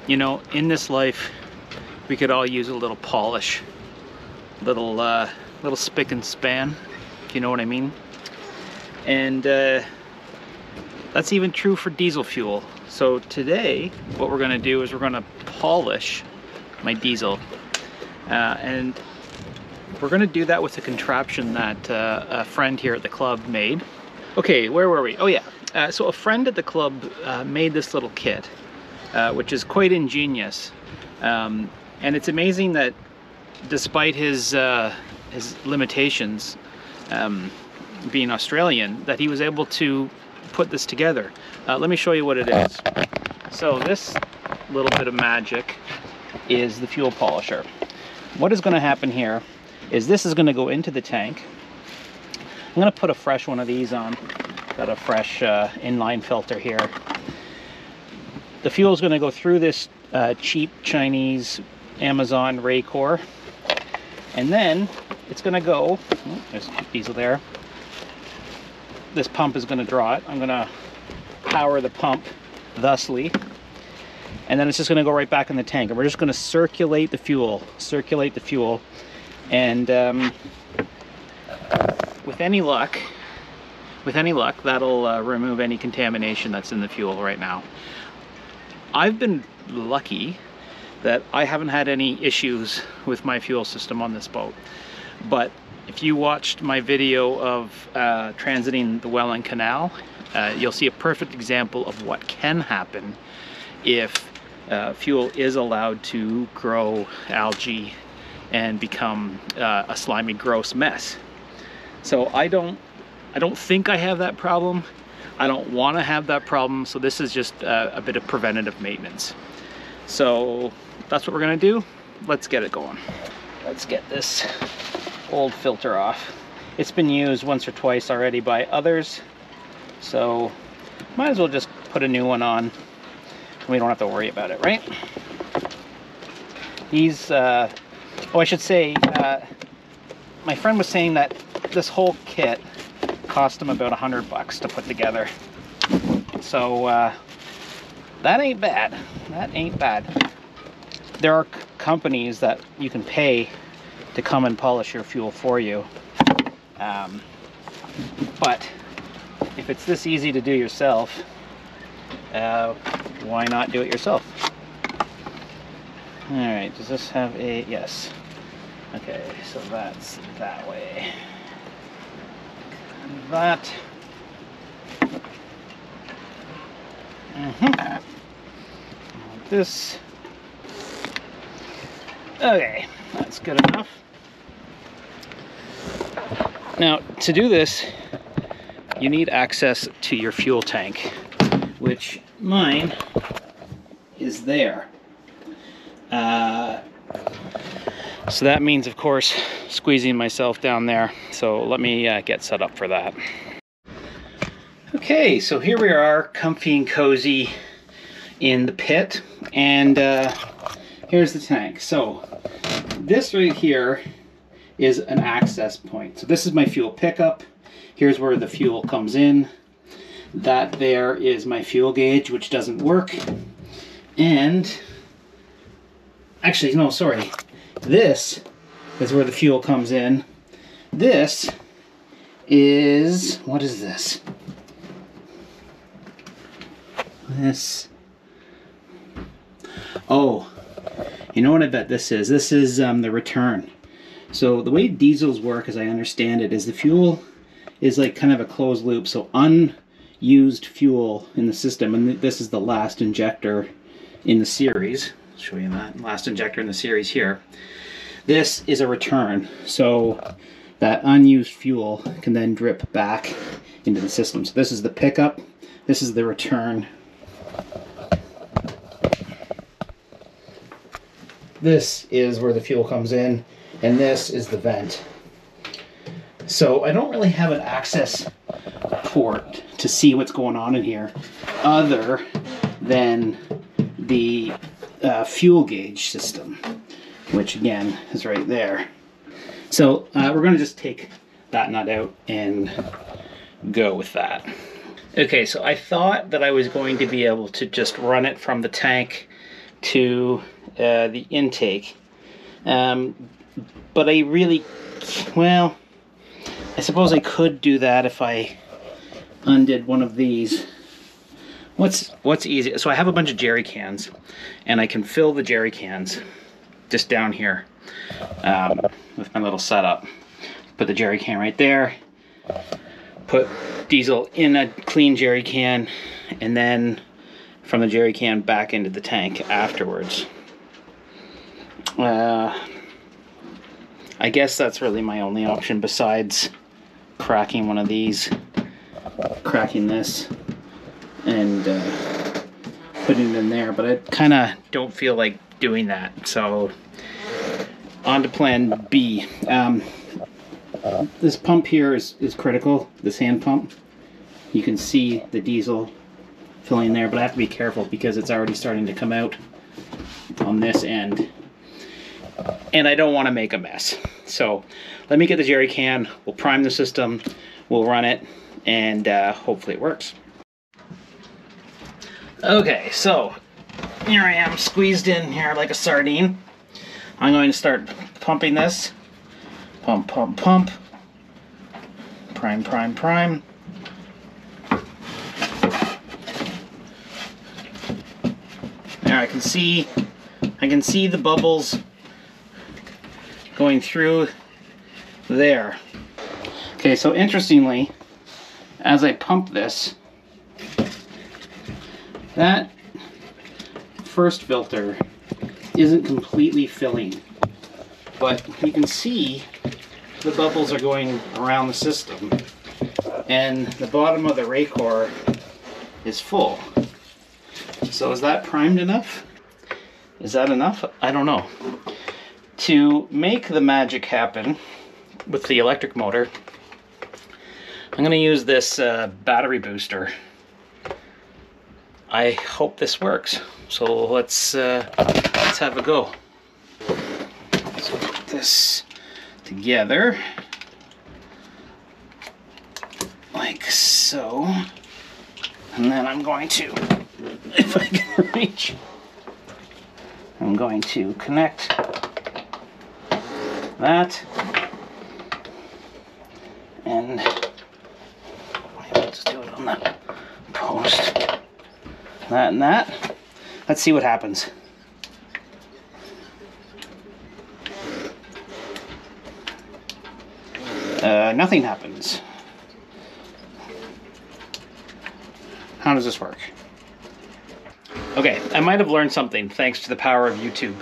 You know, in this life, we could all use a little polish, little spick and span, if you know what I mean. And that's even true for diesel fuel. So today, what we're gonna do is we're gonna polish my diesel. And we're gonna do that with a contraption that a friend here at the club made. Okay, where were we? Oh yeah, so a friend at the club made this little kit, which is quite ingenious. And it's amazing that despite his limitations, being Australian, that he was able to put this together. Let me show you what it is. So this little bit of magic is the fuel polisher. What is going to happen here is this is going to go into the tank. I'm going to put a fresh one of these on. Got a fresh inline filter here. The fuel is going to go through this cheap Chinese Amazon Raycor, and then it's going to go, oh, there's diesel there. This pump is going to draw it. I'm going to power the pump thusly, and then it's just going to go right back in the tank, and we're just going to circulate the fuel, and with any luck, that'll remove any contamination that's in the fuel right now. I've been lucky that I haven't had any issues with my fuel system on this boat, but if you watched my video of transiting the Welland Canal, you'll see a perfect example of what can happen if fuel is allowed to grow algae and become a slimy, gross mess. So I don't think I have that problem. I don't want to have that problem, so this is just a bit of preventative maintenance. So that's what we're gonna do. Let's get it going. Let's get this old filter off. It's been used once or twice already by others, so might as well just put a new one on. We don't have to worry about it, right? These, oh, I should say, my friend was saying that this whole kit cost him about $100 to put together. So that ain't bad. That ain't bad. There are companies that you can pay to come and polish your fuel for you. But if it's this easy to do yourself, why not do it yourself? All right, does this have a, yes. Okay, so that's that way. That. This. Okay, that's good enough. Now, to do this, you need access to your fuel tank, which mine is there. So that means, of course, squeezing myself down there. So let me get set up for that. Okay, so here we are, comfy and cozy in the pit, and here's the tank. So this right here is an access point. So this is my fuel pickup. Here's where the fuel comes in. That there is my fuel gauge, which doesn't work. And actually, no, sorry. This is where the fuel comes in. This is, what is this? This, oh, you know what I bet this is? This is the return. So the way diesels work, as I understand it, is the fuel is like kind of a closed loop. So unused fuel in the system, and this is the last injector in the series. I'll show you that last injector in the series here. This is a return, so that unused fuel can then drip back into the system. So this is the pickup, this is the return. This is where the fuel comes in, and this is the vent. So I don't really have an access port to see what's going on in here other than the fuel gauge system, which again is right there. So we're going to just take that nut out and go with that. Okay, so I thought that I was going to be able to just run it from the tank to the intake. But I really, well, I suppose I could do that if I undid one of these. What's easy? So I have a bunch of jerry cans, and I can fill the jerry cans just down here with my little setup. Put the jerry can right there, put diesel in a clean jerry can, and then from the jerry can back into the tank afterwards. I guess that's really my only option besides cracking one of these, cracking this, and putting it in there, but I kind of don't feel like doing that. So on to plan B. This pump here is critical, this hand pump. You can see the diesel filling there, but I have to be careful because it's already starting to come out on this end. And I don't want to make a mess. So let me get the jerry can, we'll prime the system, we'll run it, and hopefully it works. Okay, so here I am squeezed in here like a sardine. I'm going to start pumping this. Pump, pump, pump. Prime, prime, prime. There, I can see the bubbles going through there. Okay, so interestingly, as I pump this, that first filter isn't completely filling, but you can see the bubbles are going around the system, and the bottom of the Raycor is full. So is that primed enough? Is that enough? I don't know. To make the magic happen with the electric motor, I'm going to use this battery booster. I hope this works. So let's have a go. So put this together like so, and then I'm going to, if I can reach, I'm going to connect that, and I'll just do it on the post. That and that. Let's see what happens. Nothing happens. How does this work? Okay, I might have learned something thanks to the power of YouTube.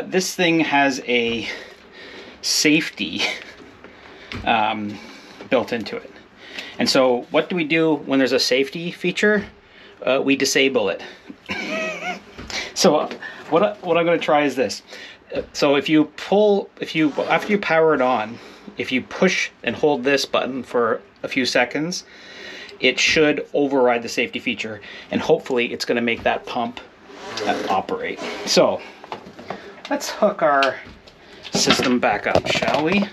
This thing has a safety built into it. And so what do we do when there's a safety feature? We disable it. So what I'm going to try is this. So after you power it on, if you push and hold this button for a few seconds, it should override the safety feature, and hopefully it's going to make that pump operate. So let's hook our system back up, shall we?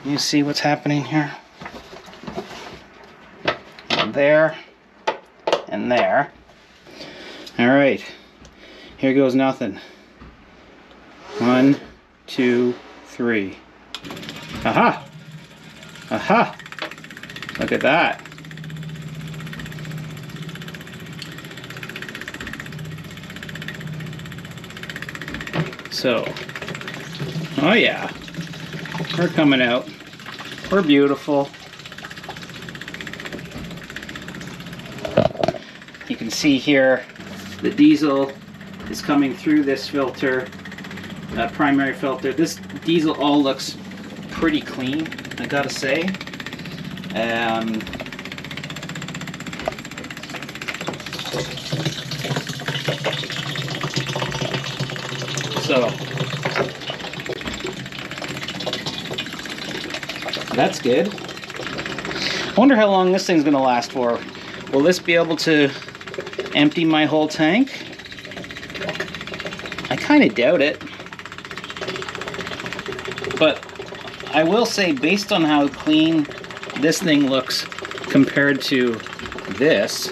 You see what's happening here? And there and there. All right, here goes nothing. 1, 2, 3. Aha! Aha! Look at that. So, oh yeah, we're coming out. We're beautiful. You can see here the diesel is coming through this filter, primary filter. This diesel all looks pretty clean, I gotta say. So that's good. I wonder how long this thing's gonna last for. Will this be able to empty my whole tank? I kind of doubt it. But I will say, based on how clean this thing looks compared to this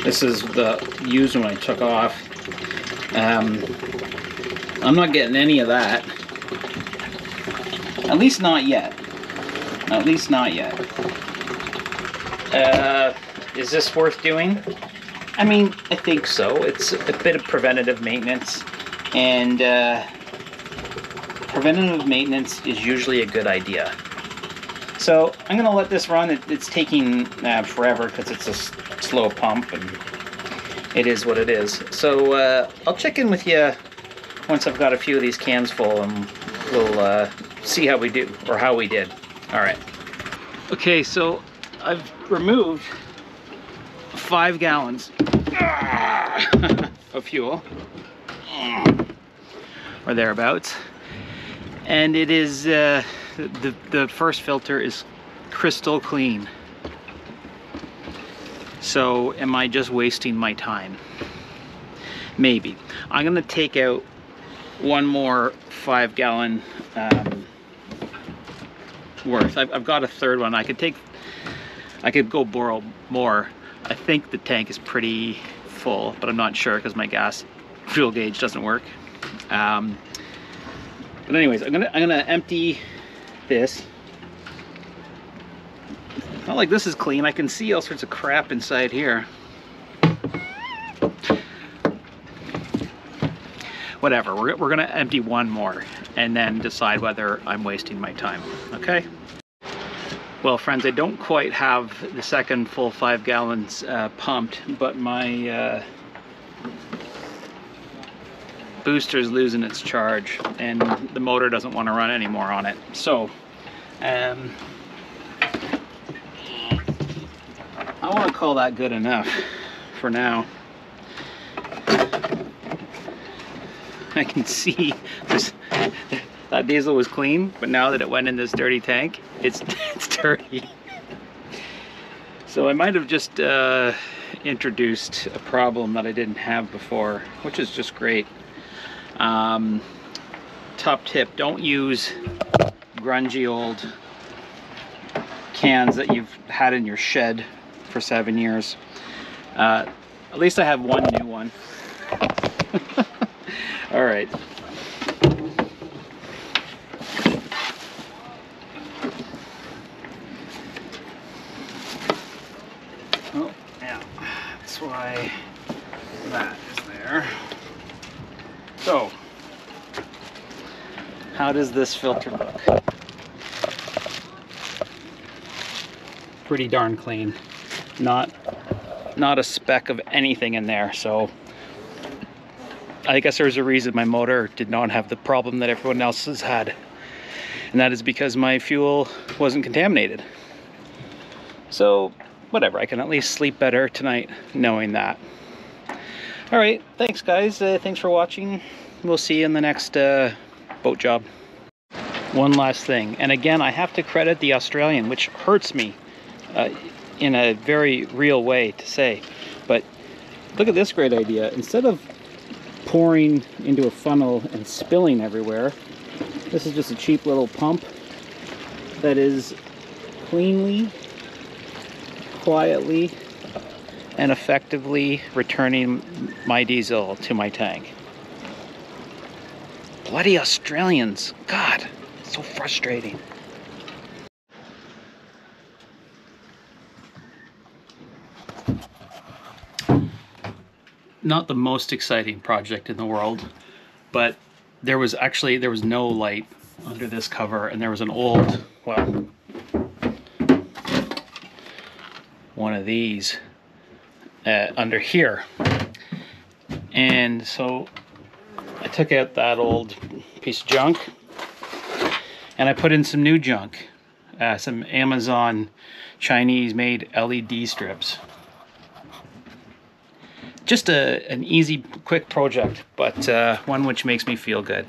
is the used one I took off. I'm not getting any of that. At least not yet. At least not yet. Is this worth doing? I mean, I think so. It's a bit of preventative maintenance, and preventative maintenance is usually a good idea. So I'm going to let this run. It's taking forever because it's a slow pump, and it is what it is. So I'll check in with you once I've got a few of these cans full, and we'll see how we do, or how we did. All right. Okay, so I've removed 5 gallons of fuel, or thereabouts, and it is the first filter is crystal clean. So am I just wasting my time? Maybe. I'm gonna take out one more 5-gallon worth. I've got a third one. I could go borrow more. I think the tank is pretty full, but I'm not sure because my gas fuel gauge doesn't work. But anyways, I'm gonna empty this. Not like this is clean. I can see all sorts of crap inside here. Whatever, we're gonna empty one more and then decide whether I'm wasting my time, okay? Well, friends, I don't quite have the second full 5 gallons pumped, but my booster's losing its charge and the motor doesn't want to run anymore on it. So, I want to call that good enough for now. I can see this, that diesel was clean, but now that it went in this dirty tank, it's dirty. So I might have just introduced a problem that I didn't have before, which is just great. Top tip, don't use grungy old cans that you've had in your shed for 7 years. At least I have one new one. All right. Oh, yeah. That's why that is there. So, how does this filter look? Pretty darn clean. Not a speck of anything in there, so I guess there's a reason my motor did not have the problem that everyone else has had, and that is because my fuel wasn't contaminated. So whatever, I can at least sleep better tonight knowing that. All right, thanks guys, thanks for watching. We'll see you in the next boat job. One last thing, and again I have to credit the Australian, which hurts me in a very real way to say, but look at this great idea. Instead of pouring into a funnel and spilling everywhere, this is just a cheap little pump that is cleanly, quietly, and effectively returning my diesel to my tank. Bloody Australians, God, so frustrating. Not the most exciting project in the world, but there was no light under this cover, and there was an old, well, one of these under here. And so I took out that old piece of junk and I put in some new junk, some Amazon Chinese made LED strips. Just an easy, quick project, but one which makes me feel good.